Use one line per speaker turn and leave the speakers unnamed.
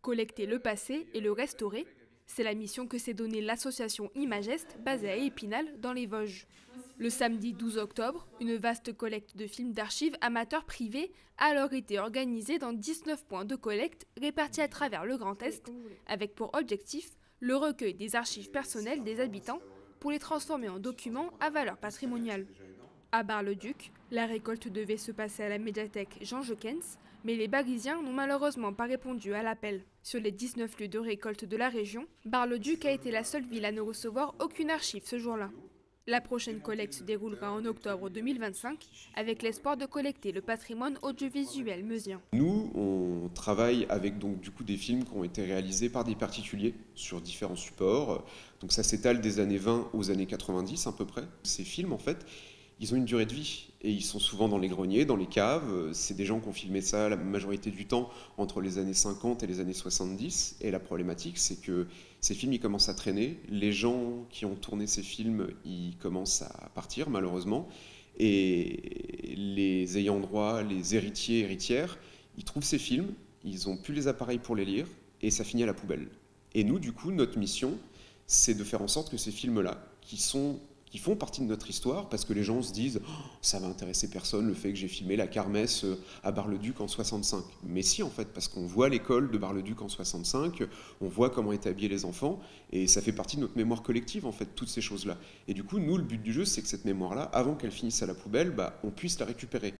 Collecter le passé et le restaurer, c'est la mission que s'est donnée l'association Imagest, basée à Épinal, dans les Vosges. Le samedi 12 octobre, une vaste collecte de films d'archives amateurs privés a alors été organisée dans 19 points de collecte répartis à travers le Grand Est, avec pour objectif le recueil des archives personnelles des habitants pour les transformer en documents à valeur patrimoniale. À Bar-le-Duc, la récolte devait se passer à la médiathèque Jean Joquens, mais les Barisiens n'ont malheureusement pas répondu à l'appel. Sur les 19 lieux de récolte de la région, Bar-le-Duc a été la seule ville à ne recevoir aucune archive ce jour-là. La prochaine collecte se déroulera en octobre 2025, avec l'espoir de collecter le patrimoine audiovisuel meusien.
Nous, on travaille avec donc du coup des films qui ont été réalisés par des particuliers sur différents supports. Donc ça s'étale des années 20 aux années 90 à peu près. Ces films, en fait, ils ont une durée de vie et ils sont souvent dans les greniers, dans les caves. C'est des gens qui ont filmé ça la majorité du temps entre les années 50 et les années 70. Et la problématique, c'est que ces films, ils commencent à traîner. Les gens qui ont tourné ces films, ils commencent à partir malheureusement. Et les ayants droit, les héritiers, héritières, ils trouvent ces films, ils n'ont plus les appareils pour les lire et ça finit à la poubelle. Et nous, du coup, notre mission, c'est de faire en sorte que ces films-là, qui font partie de notre histoire, parce que les gens se disent oh, ça va intéresser personne le fait que j'ai filmé la kermesse à Bar-le-Duc en 65. Mais si en fait, parce qu'on voit l'école de Bar-le-Duc en 65, on voit comment étaient habillés les enfants, et ça fait partie de notre mémoire collective en fait, toutes ces choses-là. Et du coup, nous, le but du jeu, c'est que cette mémoire-là, avant qu'elle finisse à la poubelle, on puisse la récupérer.